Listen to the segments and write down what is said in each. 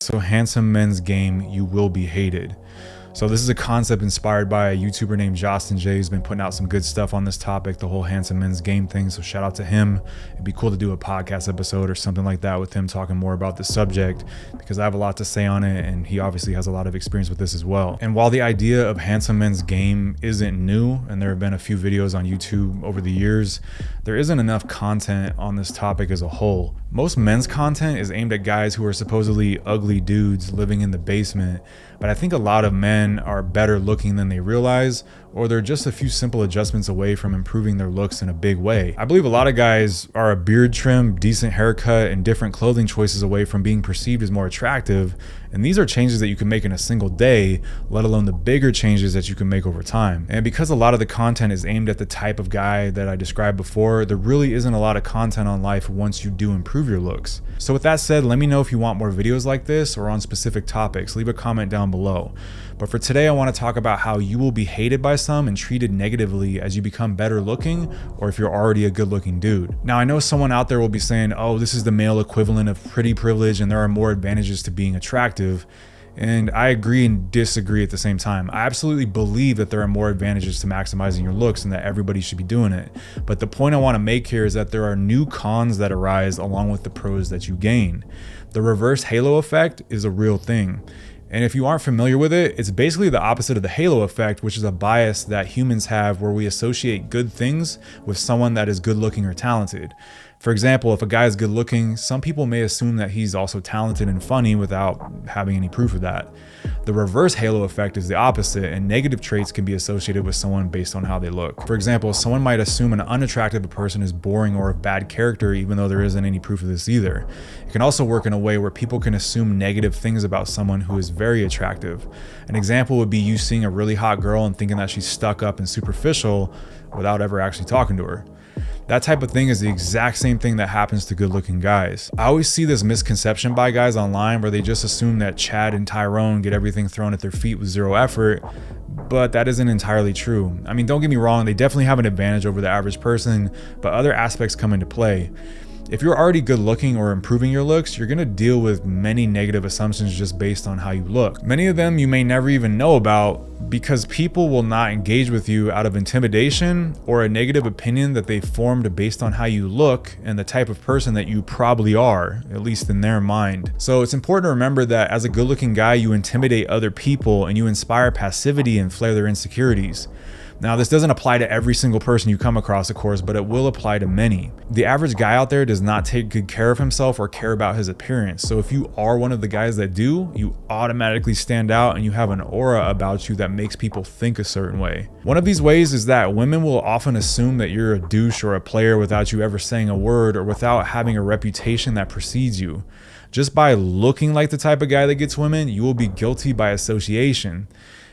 So handsome men's game, you will be hated. So this is a concept inspired by a YouTuber named Justin J, who's been putting out some good stuff on this topic, the whole handsome men's game thing. So shout out to him. It'd be cool to do a podcast episode or something like that with him talking more about the subject, because I have a lot to say on it and he obviously has a lot of experience with this as well. And while the idea of handsome men's game isn't new, and there have been a few videos on YouTube over the years, there isn't enough content on this topic as a whole. Most men's content is aimed at guys who are supposedly ugly dudes living in the basement, but I think a lot of men are better looking than they realize, or they're just a few simple adjustments away from improving their looks in a big way. I believe a lot of guys are a beard trim, decent haircut, and different clothing choices away from being perceived as more attractive, and these are changes that you can make in a single day, let alone the bigger changes that you can make over time. And because a lot of the content is aimed at the type of guy that I described before, there really isn't a lot of content on life once you do improve your looks. So with that said, let me know if you want more videos like this or on specific topics. Leave a comment down below. But for today, I want to talk about how you will be hated by some and treated negatively as you become better looking, or if you're already a good looking dude. Now, I know someone out there will be saying, oh, this is the male equivalent of pretty privilege and there are more advantages to being attractive. And I agree and disagree at the same time. I absolutely believe that there are more advantages to maximizing your looks and that everybody should be doing it. But the point I want to make here is that there are new cons that arise along with the pros that you gain. The reverse halo effect is a real thing. And if you aren't familiar with it, it's basically the opposite of the halo effect, which is a bias that humans have where we associate good things with someone that is good looking or talented. For example, if a guy is good looking, some people may assume that he's also talented and funny without having any proof of that. The reverse halo effect is the opposite, and negative traits can be associated with someone based on how they look. For example, someone might assume an unattractive person is boring or of bad character, even though there isn't any proof of this either. It can also work in a way where people can assume negative things about someone who is very attractive. An example would be you seeing a really hot girl and thinking that she's stuck up and superficial without ever actually talking to her. That type of thing is the exact same thing that happens to good looking guys. I always see this misconception by guys online where they just assume that Chad and Tyrone get everything thrown at their feet with zero effort, but that isn't entirely true. I mean, don't get me wrong, they definitely have an advantage over the average person, but other aspects come into play. If you're already good looking or improving your looks, you're gonna deal with many negative assumptions just based on how you look. Many of them you may never even know about because people will not engage with you out of intimidation or a negative opinion that they formed based on how you look and the type of person that you probably are, at least in their mind. So it's important to remember that as a good looking guy, you intimidate other people and you inspire passivity and flare their insecurities. Now, this doesn't apply to every single person you come across, of course, but it will apply to many. The average guy out there does not take good care of himself or care about his appearance. So if you are one of the guys that do, you automatically stand out and you have an aura about you that makes people think a certain way. One of these ways is that women will often assume that you're a douche or a player without you ever saying a word or without having a reputation that precedes you. Just by looking like the type of guy that gets women, you will be guilty by association.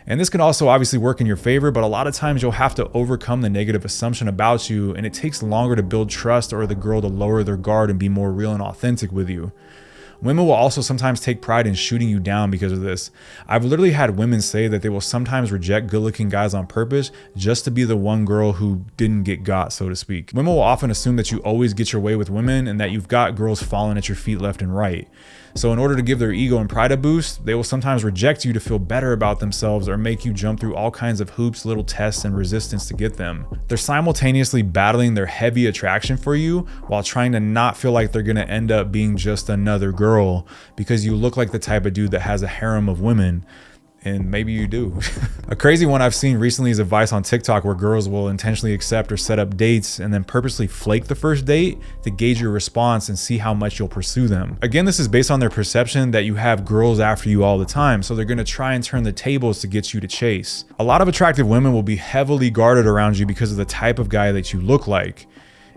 And this can also obviously work in your favor, but a lot of times you'll have to overcome the negative assumption about you, and it takes longer to build trust or the girl to lower their guard and be more real and authentic with you. Women will also sometimes take pride in shooting you down because of this. I've literally had women say that they will sometimes reject good-looking guys on purpose just to be the one girl who didn't get got, so to speak. Women will often assume that you always get your way with women and that you've got girls falling at your feet left and right. So in order to give their ego and pride a boost, they will sometimes reject you to feel better about themselves or make you jump through all kinds of hoops, little tests, and resistance to get them. They're simultaneously battling their heavy attraction for you while trying to not feel like they're gonna end up being just another girl because you look like the type of dude that has a harem of women. And maybe you do. A crazy one I've seen recently is advice on TikTok where girls will intentionally accept or set up dates and then purposely flake the first date to gauge your response and see how much you'll pursue them. Again, this is based on their perception that you have girls after you all the time, so they're gonna try and turn the tables to get you to chase. A lot of attractive women will be heavily guarded around you because of the type of guy that you look like.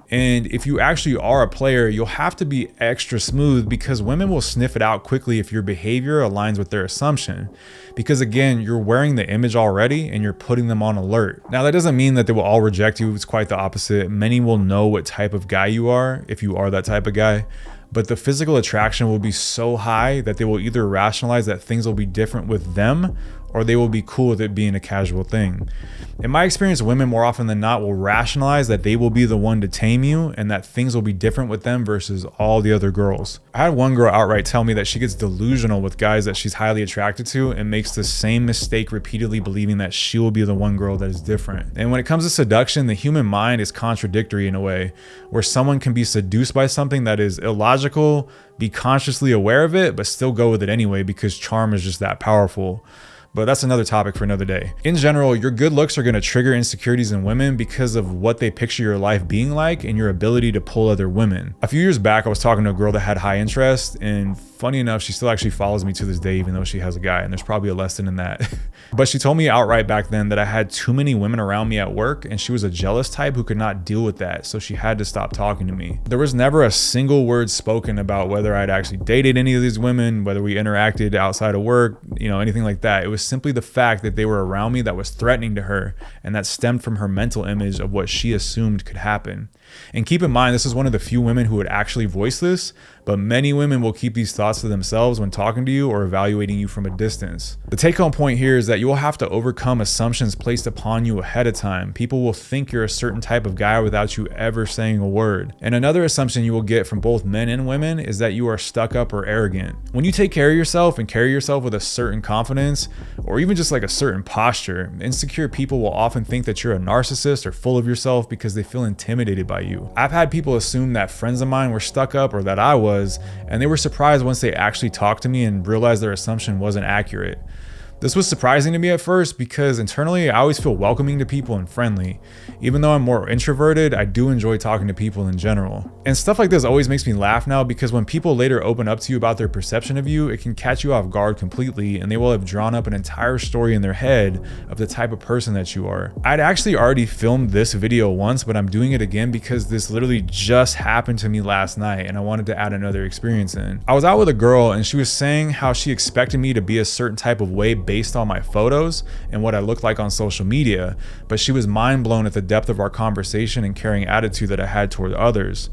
And if you actually are a player, you'll have to be extra smooth because women will sniff it out quickly if your behavior aligns with their assumption. Because again, you're wearing the image already and you're putting them on alert. Now, that doesn't mean that they will all reject you. It's quite the opposite. Many will know what type of guy you are if you are that type of guy. But the physical attraction will be so high that they will either rationalize that things will be different with them or they will be cool with it being a casual thing. In my experience, women more often than not will rationalize that they will be the one to tame you and that things will be different with them versus all the other girls. I had one girl outright tell me that she gets delusional with guys that she's highly attracted to and makes the same mistake repeatedly, believing that she will be the one girl that is different. And when it comes to seduction, the human mind is contradictory in a way, where someone can be seduced by something that is illogical, be consciously aware of it, but still go with it anyway because charm is just that powerful. But that's another topic for another day. In general, your good looks are going to trigger insecurities in women because of what they picture your life being like and your ability to pull other women. A few years back, I was talking to a girl that had high interest, and funny enough, she still actually follows me to this day, even though she has a guy, and there's probably a lesson in that. But she told me outright back then that I had too many women around me at work, and she was a jealous type who could not deal with that, so she had to stop talking to me. There was never a single word spoken about whether I'd actually dated any of these women, whether we interacted outside of work, anything like that. It was simply the fact that they were around me that was threatening to her, and that stemmed from her mental image of what she assumed could happen. And keep in mind, this is one of the few women who would actually voice this, but many women will keep these thoughts to themselves when talking to you or evaluating you from a distance. The take-home point here is that you will have to overcome assumptions placed upon you ahead of time. People will think you're a certain type of guy without you ever saying a word. And another assumption you will get from both men and women is that you are stuck up or arrogant. When you take care of yourself and carry yourself with a certain confidence, or even just like a certain posture, insecure people will often think that you're a narcissist or full of yourself because they feel intimidated by you. I've had people assume that friends of mine were stuck up or that I was, and they were surprised once they actually talked to me and realized their assumption wasn't accurate. This was surprising to me at first because internally I always feel welcoming to people and friendly. Even though I'm more introverted, I do enjoy talking to people in general. And stuff like this always makes me laugh now because when people later open up to you about their perception of you, it can catch you off guard completely, and they will have drawn up an entire story in their head of the type of person that you are. I'd actually already filmed this video once, but I'm doing it again because this literally just happened to me last night and I wanted to add another experience in. I was out with a girl and she was saying how she expected me to be a certain type of way based on my photos and what I look like on social media, but she was mind blown at the depth of our conversation and caring attitude that I had toward others.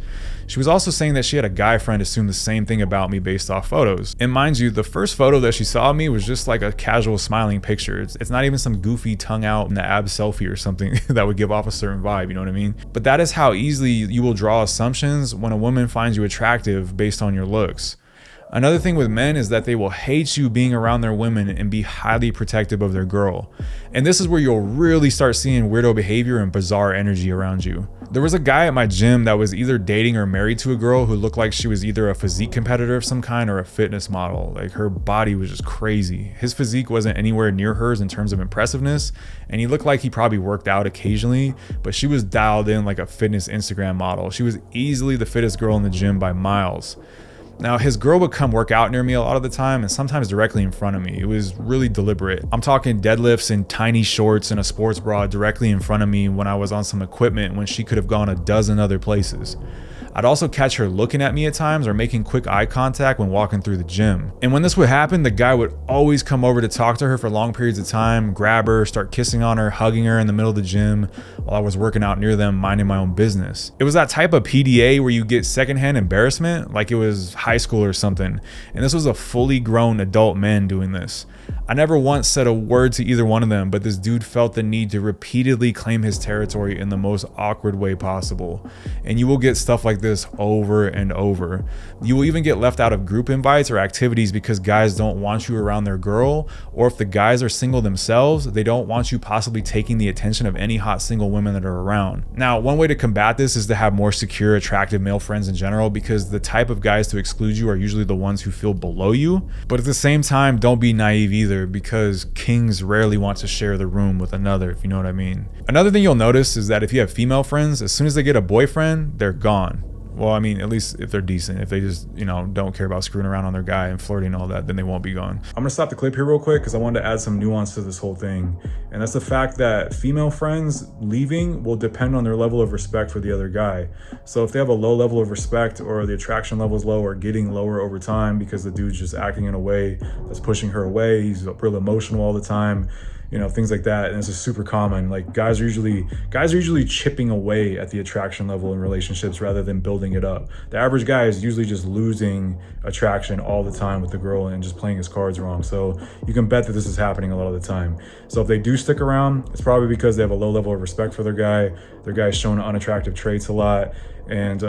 She was also saying that she had a guy friend assume the same thing about me based off photos. And mind you, the first photo that she saw of me was just like a casual smiling picture. It's not even some goofy tongue out in the abs selfie or something that would give off a certain vibe, you know what I mean? But that is how easily you will draw assumptions when a woman finds you attractive based on your looks. Another thing with men is that they will hate you being around their women and be highly protective of their girl. And this is where you'll really start seeing weirdo behavior and bizarre energy around you. There was a guy at my gym that was either dating or married to a girl who looked like she was either a physique competitor of some kind or a fitness model. Like, her body was just crazy. His physique wasn't anywhere near hers in terms of impressiveness, and he looked like he probably worked out occasionally, but she was dialed in like a fitness Instagram model. She was easily the fittest girl in the gym by miles. Now, his girl would come work out near me a lot of the time and sometimes directly in front of me. It was really deliberate. I'm talking deadlifts in tiny shorts and a sports bra directly in front of me when I was on some equipment when she could have gone a dozen other places. I'd also catch her looking at me at times or making quick eye contact when walking through the gym. And when this would happen, the guy would always come over to talk to her for long periods of time, grab her, start kissing on her, hugging her in the middle of the gym while I was working out near them, minding my own business. It was that type of PDA where you get secondhand embarrassment, like it was high school or something. And this was a fully grown adult man doing this. I never once said a word to either one of them, but this dude felt the need to repeatedly claim his territory in the most awkward way possible. And you will get stuff like this over and over. You will even get left out of group invites or activities because guys don't want you around their girl, or if the guys are single themselves, they don't want you possibly taking the attention of any hot single women that are around. Now, one way to combat this is to have more secure, attractive male friends in general, because the type of guys to exclude you are usually the ones who feel below you. But at the same time, don't be naive either, because kings rarely want to share the room with another, if you know what I mean. Another thing you'll notice is that if you have female friends, as soon as they get a boyfriend, they're gone. Well, I mean, at least if they're decent. If they just, don't care about screwing around on their guy and flirting and all that, then they won't be gone. I'm gonna stop the clip here real quick because I wanted to add some nuance to this whole thing. And that's the fact that female friends leaving will depend on their level of respect for the other guy. So if they have a low level of respect, or the attraction level is low or getting lower over time because the dude's just acting in a way that's pushing her away, he's real emotional all the time, things like that. And this is super common. Like guys are usually chipping away at the attraction level in relationships rather than building it up. The average guy is usually just losing attraction all the time with the girl and just playing his cards wrong. So you can bet that this is happening a lot of the time. So if they do stick around, it's probably because they have a low level of respect for their guy. Their guy's showing unattractive traits a lot. And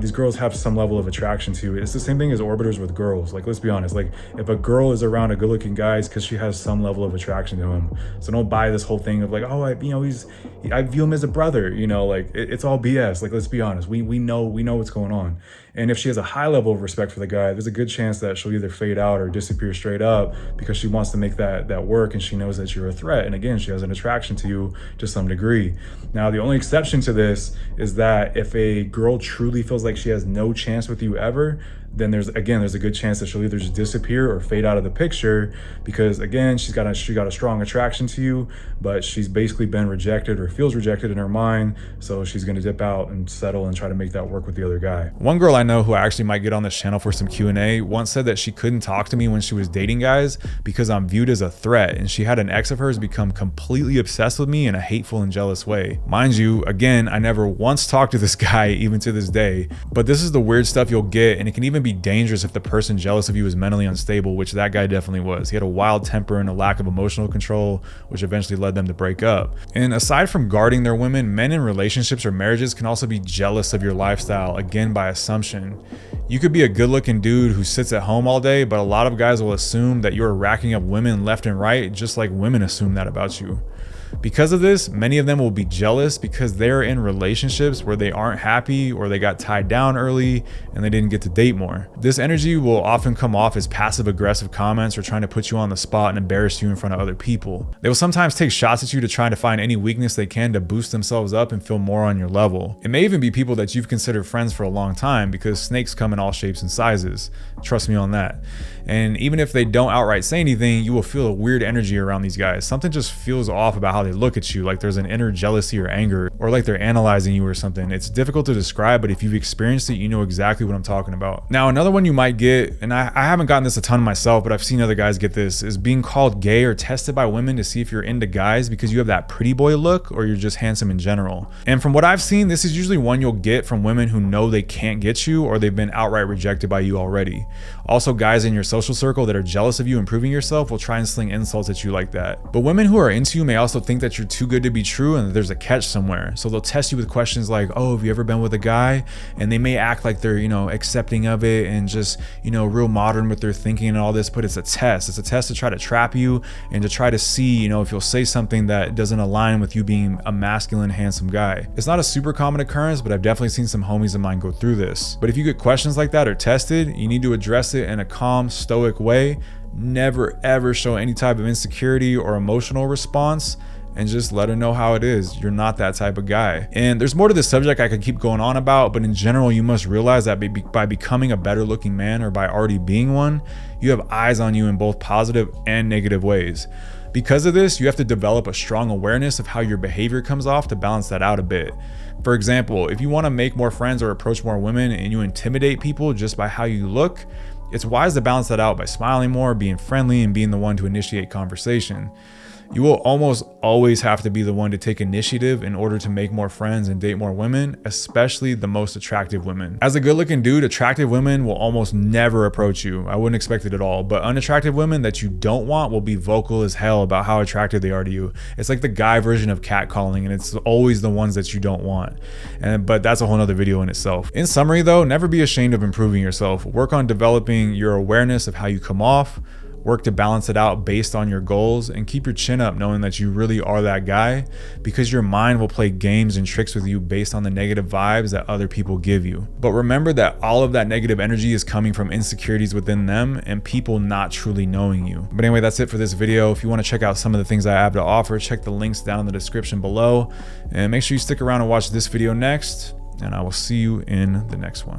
these girls have some level of attraction to it. It's the same thing as orbiters with girls. Like, let's be honest, like if a girl is around a good looking guy, it's because she has some level of attraction to him. So don't buy this whole thing of like, oh, I view him as a brother, it's all BS. Like, let's be honest, we know what's going on. And if she has a high level of respect for the guy, there's a good chance that she'll either fade out or disappear straight up because she wants to make that work, and she knows that you're a threat. And again, she has an attraction to you to some degree. Now, the only exception to this is that if a girl truly feels like she has no chance with you ever, then there's a good chance that she'll either just disappear or fade out of the picture because again, she got a strong attraction to you, but she's basically been rejected or feels rejected in her mind. So she's going to dip out and settle and try to make that work with the other guy. One girl I know who actually might get on this channel for some Q&A once said that she couldn't talk to me when she was dating guys because I'm viewed as a threat, and she had an ex of hers become completely obsessed with me in a hateful and jealous way. Mind you, again, I never once talked to this guy even to this day, but this is the weird stuff you'll get, and it can even be dangerous if the person jealous of you is mentally unstable, which that guy definitely was. He had a wild temper and a lack of emotional control, which eventually led them to break up. And aside from guarding their women, men in relationships or marriages can also be jealous of your lifestyle, again by assumption. You could be a good looking dude who sits at home all day, but a lot of guys will assume that you're racking up women left and right, just like women assume that about you. Because of this, many of them will be jealous because they're in relationships where they aren't happy or they got tied down early and they didn't get to date more. This energy will often come off as passive aggressive comments or trying to put you on the spot and embarrass you in front of other people. They will sometimes take shots at you to try to find any weakness they can to boost themselves up and feel more on your level. It may even be people that you've considered friends for a long time because snakes come in all shapes and sizes. Trust me on that. And even if they don't outright say anything, you will feel a weird energy around these guys. Something just feels off about how they look at you, like there's an inner jealousy or anger, or like they're analyzing you or something. It's difficult to describe, but if you've experienced it, you know exactly what I'm talking about. Now, another one you might get, and I haven't gotten this a ton myself, but I've seen other guys get this, is being called gay or tested by women to see if you're into guys because you have that pretty boy look or you're just handsome in general. And from what I've seen, this is usually one you'll get from women who know they can't get you or they've been outright rejected by you already. Also, guys in your social circle that are jealous of you improving yourself will try and sling insults at you like that. But women who are into you may also think that you're too good to be true and that there's a catch somewhere. So they'll test you with questions like, oh, have you ever been with a guy? And they may act like they're, accepting of it and just, real modern with their thinking and all this, but it's a test. It's a test to try to trap you and to try to see, if you'll say something that doesn't align with you being a masculine, handsome guy. It's not a super common occurrence, but I've definitely seen some homies of mine go through this. But if you get questions like that or tested, you need to address it in a calm, stoic way. Never ever show any type of insecurity or emotional response, and just let her know how it is. You're not that type of guy. And there's more to this subject I could keep going on about, but in general, you must realize that by becoming a better looking man or by already being one, you have eyes on you in both positive and negative ways. Because of this, you have to develop a strong awareness of how your behavior comes off to balance that out a bit. For example, if you want to make more friends or approach more women and you intimidate people just by how you look, it's wise to balance that out by smiling more, being friendly, and being the one to initiate conversation. You will almost always have to be the one to take initiative in order to make more friends and date more women, especially the most attractive women. As a good looking dude, attractive women will almost never approach you. I wouldn't expect it at all, but unattractive women that you don't want will be vocal as hell about how attractive they are to you. It's like the guy version of catcalling, and it's always the ones that you don't want. But that's a whole nother video in itself. In summary though, never be ashamed of improving yourself. Work on developing your awareness of how you come off. Work to balance it out based on your goals, and keep your chin up knowing that you really are that guy, because your mind will play games and tricks with you based on the negative vibes that other people give you. But remember that all of that negative energy is coming from insecurities within them and people not truly knowing you. But anyway, that's it for this video. If you want to check out some of the things I have to offer, check the links down in the description below, and make sure you stick around and watch this video next, and I will see you in the next one.